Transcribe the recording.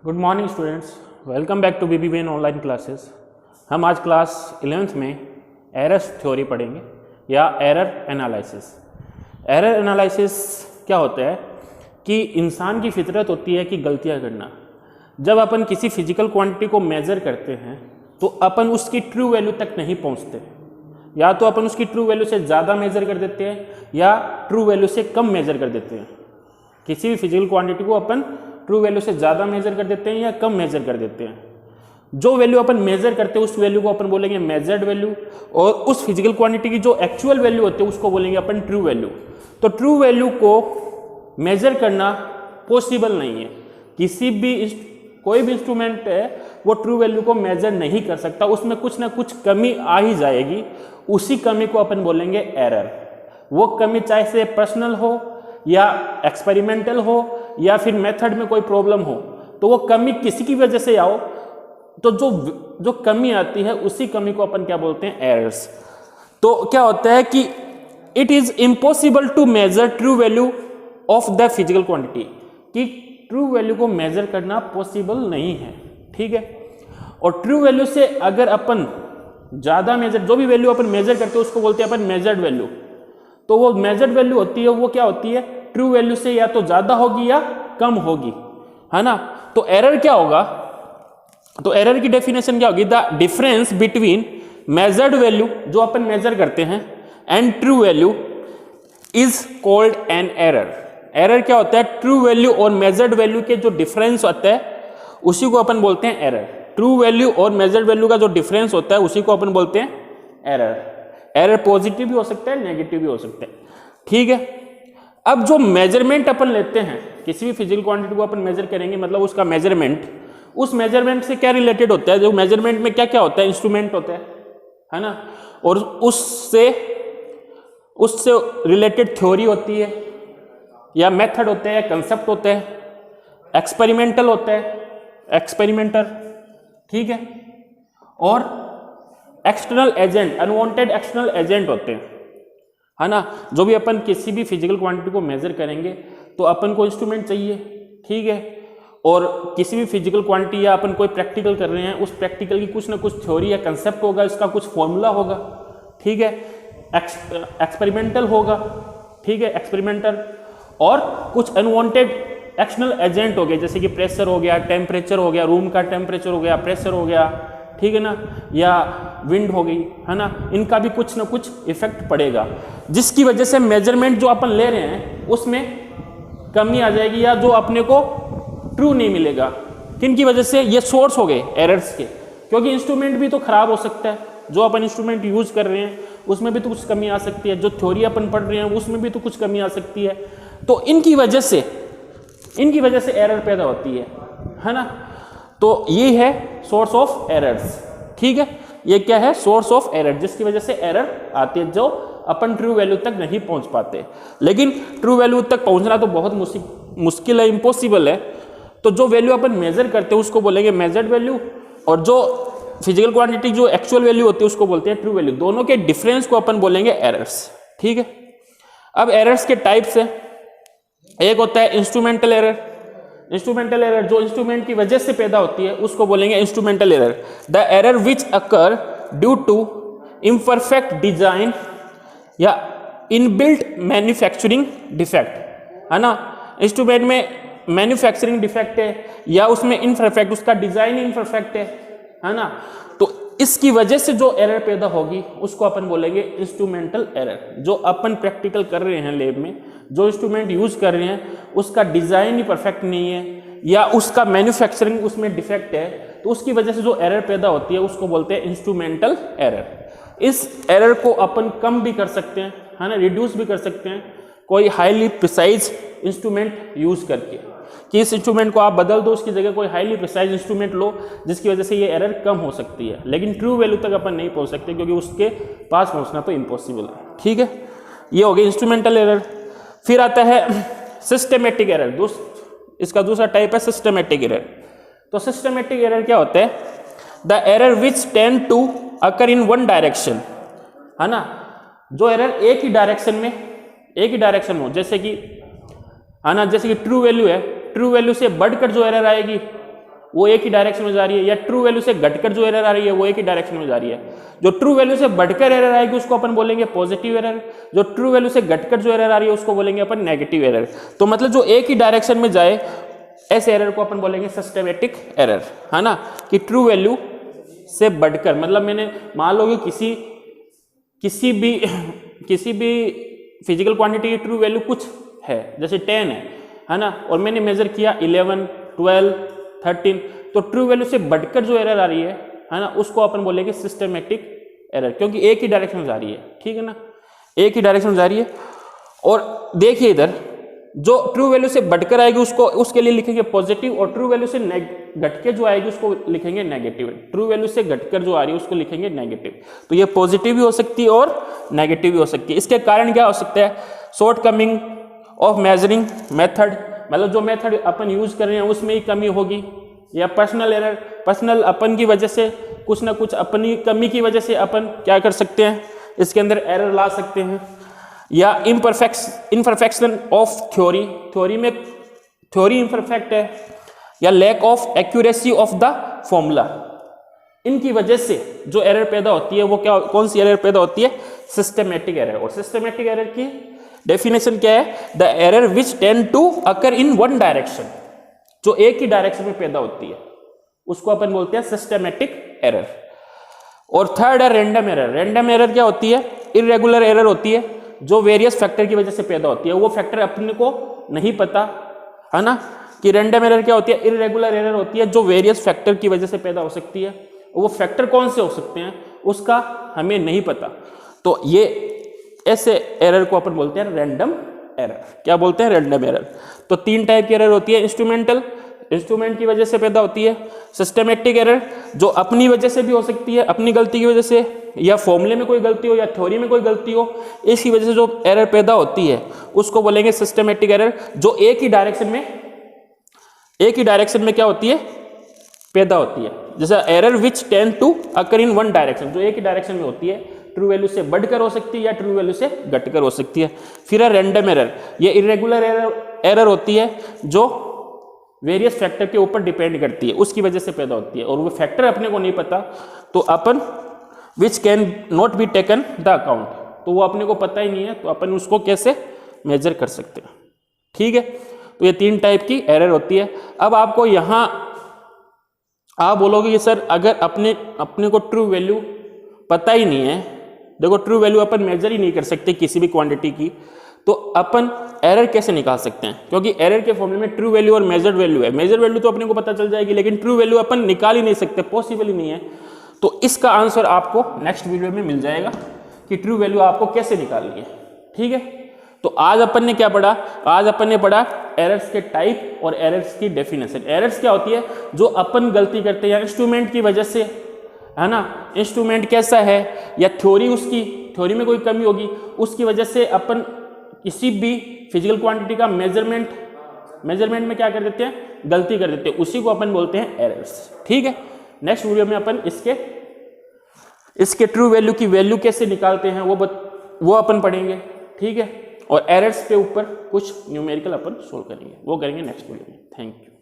Good morning students, welcome back to BBBN online classes. हम आज class 11th में errors theory पढ़ेंगे या एरर एनालिसिस। एरर एनालिसिस क्या होता है कि इंसान की फितरत होती है कि गलतियां करना। जब अपन किसी फिजिकल क्वांटिटी को मेज़र करते हैं तो अपन उसकी ट्रू वैल्यू तक नहीं पहुंचते, या तो अपन उसकी ट्रू वैल्यू से ज़्यादा मेज़र कर देते हैं या ट्रू वैल्यू से कम मेज़र कर देते हैं। किसी भी फिजिकल क्वांटिटी को अपन ट्रू वैल्यू से ज़्यादा मेजर कर देते हैं या कम मेजर कर देते हैं। जो वैल्यू अपन मेजर करते हैं उस वैल्यू को अपन बोलेंगे मेजर्ड वैल्यू, और उस फिजिकल क्वांटिटी की जो एक्चुअल वैल्यू होती है उसको बोलेंगे अपन ट्रू वैल्यू। तो ट्रू वैल्यू को मेजर करना पॉसिबल नहीं है। कोई भी इंस्ट्रूमेंट है वो ट्रू वैल्यू को मेजर नहीं कर सकता, उसमें कुछ ना कुछ कमी आ ही जाएगी। उसी कमी को अपन बोलेंगे एरर। वो कमी चाहे से पर्सनल हो या एक्सपेरिमेंटल हो या फिर मेथड में कोई प्रॉब्लम हो, तो वो कमी किसी की वजह से आओ तो जो कमी आती है उसी कमी को अपन क्या बोलते हैं, एरर्स। तो क्या होता है कि it is impossible to measure true value of the physical quantity, कि ट्रू वैल्यू को मेजर करना पॉसिबल नहीं है। ठीक है, और ट्रू वैल्यू से अगर अपन ज़्यादा मेजर, जो भी वैल्यू अपन मेजर करते हैं उसको बोलते हैं अपन मेजर्ड वैल्यू। तो वो मेजर्ड वैल्यू होती है, वो क्या होती है, ट्रू वैल्यू से या तो ज़्यादा होगी या कम होगी, है ना। तो एरर क्या होगा, तो एरर की डेफिनेशन क्या होगी, the difference between measured value जो अपन मेजर करते हैं and true value is called an error. Error क्या होता है, ट्रू वैल्यू और मेजर्ड वैल्यू के जो डिफरेंस होता है उसी को अपन बोलते हैं एरर। ट्रू वैल्यू और मेजर्ड वैल्यू का जो डिफरेंस होता है उसी को अपन बोलते हैं एरर। एरर पॉजिटिव भी हो सकता है, नेगेटिव भी हो सकता है। ठीक है, अब जो मेजरमेंट अपन लेते हैं, किसी भी फिजिकल क्वांटिटी को अपन मेजर करेंगे, मतलब उसका मेजरमेंट, उस मेजरमेंट से क्या रिलेटेड होता है, जो मेजरमेंट में क्या क्या होता है, इंस्ट्रूमेंट होता है ना, और उससे रिलेटेड थ्योरी होती है या मेथड होते हैं, कंसेप्ट होते हैं, एक्सपेरिमेंटल होता है, एक्सपेरिमेंटर, ठीक है, और external agent, unwanted external agent होते हैं, है ना। जो भी अपन किसी भी फिजिकल क्वांटिटी को मेजर करेंगे तो अपन को इंस्ट्रूमेंट चाहिए, ठीक है, और किसी भी फिजिकल क्वांटिटी या अपन कोई प्रैक्टिकल कर रहे हैं, उस प्रैक्टिकल की कुछ ना कुछ थ्योरी या कंसेप्ट होगा, इसका कुछ फॉर्मूला होगा, ठीक है, एक्सपेरिमेंटल होगा, ठीक है, एक्सपेरिमेंटल, और कुछ अनवांटेड एक्सटर्नल एजेंट हो गए, जैसे कि प्रेशर हो गया, टेम्परेचर हो गया, रूम का टेम्परेचर हो गया, प्रेशर हो गया, ठीक है ना, या विंड हो गई, है ना, इनका भी कुछ ना कुछ इफेक्ट पड़ेगा, जिसकी वजह से मेजरमेंट जो अपन ले रहे हैं उसमें कमी आ जाएगी या जो अपने को ट्रू नहीं मिलेगा। किन की वजह से, ये सोर्स हो गए एरर्स के, क्योंकि इंस्ट्रूमेंट भी तो खराब हो सकता है, जो अपन इंस्ट्रूमेंट यूज कर रहे हैं उसमें भी तो कुछ कमी आ सकती है, जो थ्योरी अपन पढ़ रहे हैं उसमें भी तो कुछ कमी आ सकती है। तो इनकी वजह से एरर पैदा होती है ना। तो ये है सोर्स ऑफ एरर्स, ठीक है, ये क्या है, सोर्स ऑफ एरर, जिसकी वजह से एरर आती है, जो अपन ट्रू वैल्यू तक नहीं पहुंच पाते। लेकिन ट्रू वैल्यू तक पहुंचना तो बहुत मुश्किल है, इम्पॉसिबल है। तो जो वैल्यू अपन मेजर करते हैं उसको बोलेंगे मेजर्ड वैल्यू, और जो फिजिकल क्वांटिटी जो एक्चुअल वैल्यू होती है उसको बोलते हैं ट्रू वैल्यू। दोनों के डिफरेंस को अपन बोलेंगे एरर्स, ठीक है। अब एरर्स के टाइप्स है, एक होता है इंस्ट्रूमेंटल एरर। इंस्ट्रूमेंटल एरर जो इंस्ट्रूमेंट की वजह से पैदा होती है उसको बोलेंगे instrumental error. The error which occur due to imperfect design या इनबिल्ट मैन्युफैक्चरिंग डिफेक्ट, है ना। इंस्ट्रूमेंट में मैन्युफैक्चरिंग डिफेक्ट है या उसमें इनपरफेक्ट, उसका डिजाइन इनपरफेक्ट है ना, तो इसकी वजह से जो एरर पैदा होगी उसको अपन बोलेंगे इंस्ट्रूमेंटल एरर। जो अपन प्रैक्टिकल कर रहे हैं लैब में, जो इंस्ट्रूमेंट यूज कर रहे हैं उसका डिजाइन ही परफेक्ट नहीं है या उसका मैन्युफैक्चरिंग उसमें डिफेक्ट है, तो उसकी वजह से जो एरर पैदा होती है उसको बोलते हैं इंस्ट्रूमेंटल एरर। इस एरर को अपन कम भी कर सकते हैं, है ना, रिड्यूस भी कर सकते हैं कोई हाईली प्रिसाइज इंस्ट्रूमेंट यूज करके, कि इस इंस्ट्रूमेंट को आप बदल दो, उसकी जगह कोई हाईली प्रिसाइज इंस्ट्रूमेंट लो, जिसकी वजह से ये एरर कम हो सकती है। लेकिन ट्रू वैल्यू तक अपन नहीं पहुंच सकते क्योंकि उसके पास पहुंचना तो इम्पॉसिबल है, ठीक है। ये हो गई इंस्ट्रूमेंटल एरर। फिर आता है सिस्टमेटिक एरर, इसका दूसरा टाइप है सिस्टमेटिक एरर। तो सिस्टमेटिक एरर क्या होता है, the error which tend to occur in one direction, है ना, जो एरर एक ही डायरेक्शन में हो, जैसे कि, है ना, जैसे कि ट्रू वैल्यू है, ट्रू वैल्यू से बढ़कर जो एरर आएगी वो एक ही डायरेक्शन में जा रही है, या ट्रू वैल्यू से घटकर जो एरर आ रही है वो एक ही डायरेक्शन में जा रही है। जो ट्रू वैल्यू से बढ़कर एरर आएगी उसको अपन बोलेंगे पॉजिटिव एरर, जो ट्रू वैल्यू से घटकर जो एरर आ रही है उसको बोलेंगे अपन नेगेटिव एरर। तो मतलब जो एक ही डायरेक्शन में जाए ऐसे एरर को अपन बोलेंगे सिस्टमेटिक एरर, है ना, कि ट्रू वैल्यू से बढ़कर, मतलब मैंने मान लो कि किसी भी फिजिकल क्वांटिटी की ट्रू वैल्यू कुछ है, जैसे 10 है ना, और मैंने मेजर किया 11, 12, 13, तो ट्रू वैल्यू से बढ़कर जो एरर आ रही है ना, उसको अपन बोलेंगे सिस्टमेटिक एरर, क्योंकि एक ही डायरेक्शन में जा रही है, ठीक है ना, एक ही डायरेक्शन में जा रही है। और देखिए इधर जो ट्रू वैल्यू से बढ़कर आएगी उसके लिए लिखेंगे पॉजिटिव, और ट्रू वैल्यू से घटके जो आएगी उसको लिखेंगे नेगेटिव। ट्रू वैल्यू से घटकर जो आ रही है उसको लिखेंगे नेगेटिव। तो ये पॉजिटिव भी हो सकती है और नेगेटिव भी हो सकती है। इसके कारण क्या हो सकता है, शॉर्टकमिंग ऑफ मेजरिंग मेथड, मतलब जो मेथड अपन यूज कर रहे हैं उसमें ही कमी होगी, या पर्सनल एरर, पर्सनल अपन की वजह से कुछ ना कुछ अपनी कमी की वजह से अपन क्या कर सकते हैं, इसके अंदर एरर ला सकते हैं, या इम्परफेक्शन ऑफ थ्योरी, थ्योरी में थ्योरी इम्परफेक्ट है, या lack of accuracy of the formula, इनकी वजह से जो एरर पैदा होती है वो कौन सी एरर पैदा होती है, सिस्टमेटिक एरर। और सिस्टमेटिक एरर की डेफिनेशन क्या है, the error which tend to occur in one direction, जो एक ही डायरेक्शन में पैदा होती है उसको अपन बोलते हैं सिस्टमेटिक एरर। और थर्ड है रैंडम एरर। रैंडम एरर क्या होती है, इरेगुलर एरर होती है, जो वेरियस फैक्टर की वजह से पैदा होती है, वो फैक्टर अपने को नहीं पता, है ना, कि रैंडम एरर क्या होती है, इरेगुलर एरर होती है, जो वेरियस फैक्टर की वजह से पैदा हो सकती है, वो फैक्टर कौन से हो सकते हैं उसका हमें नहीं पता। तो ये ऐसे एरर को अपन बोलते हैं रैंडम एरर। क्या बोलते हैं, रैंडम एरर। तो 3 टाइप की एरर होती है, इंस्ट्रूमेंटल, इंस्ट्रूमेंट की वजह से पैदा होती है, सिस्टमेटिक एरर जो अपनी वजह से भी हो सकती है, अपनी गलती की वजह से, या फॉर्मूले में कोई गलती हो या थ्योरी में कोई गलती हो, इसकी वजह से जो एरर पैदा होती है उसको बोलेंगे सिस्टमेटिक एरर, जो एक ही डायरेक्शन में क्या होती है, पैदा होती है। जैसे error which tend to occur in one direction, जो एक ही डायरेक्शन में होती है, ट्रू वैल्यू से बढ़कर हो सकती है या ट्रू वैल्यू से घटकर हो सकती है। फिर है रैंडम एरर, ये इरेगुलर एरर होती है जो वेरियस फैक्टर के ऊपर डिपेंड करती है, उसकी वजह से पैदा होती है, और वो फैक्टर अपने को नहीं पता, तो अपन which can not be taken the account, तो वो अपने को पता ही नहीं है, तो अपन उसको कैसे मेजर कर सकते हैं, ठीक है। तो ये 3 टाइप की एरर होती है। अब आपको यहाँ आप बोलोगे कि सर अगर अपने को ट्रू वैल्यू पता ही नहीं है, देखो ट्रू वैल्यू अपन मेजर ही नहीं कर सकते किसी भी क्वांटिटी की, तो अपन एरर कैसे निकाल सकते हैं, क्योंकि एरर के फॉर्मूले में ट्रू वैल्यू और मेजर्ड वैल्यू है। मेजर वैल्यू तो अपने को पता चल जाएगी, लेकिन ट्रू वैल्यू अपन निकाल ही नहीं सकते, पॉसिबल ही नहीं है। तो इसका आंसर आपको नेक्स्ट वीडियो में मिल जाएगा कि ट्रू वैल्यू आपको कैसे निकालनी है, ठीक है। तो आज अपन ने क्या पढ़ा, आज अपन ने पढ़ा एरर्स के टाइप और एरर्स की डेफिनेशन। एरर्स क्या होती है, जो अपन गलती करते हैं या इंस्ट्रूमेंट की वजह से, है ना, इंस्ट्रूमेंट कैसा है या थ्योरी में कोई कमी होगी, उसकी वजह से अपन किसी भी फिजिकल क्वांटिटी का मेजरमेंट में क्या कर देते हैं, गलती कर देते हैं, उसी को अपन बोलते हैं एरर्स, ठीक है। नेक्स्ट वीडियो में अपन इसके ट्रू वैल्यू की वैल्यू कैसे निकालते हैं वो अपन पढ़ेंगे, ठीक है। और एरर्स के ऊपर कुछ न्यूमेरिकल अपन सोल्व करेंगे, वो करेंगे नेक्स्ट वीडियो में। Thank you.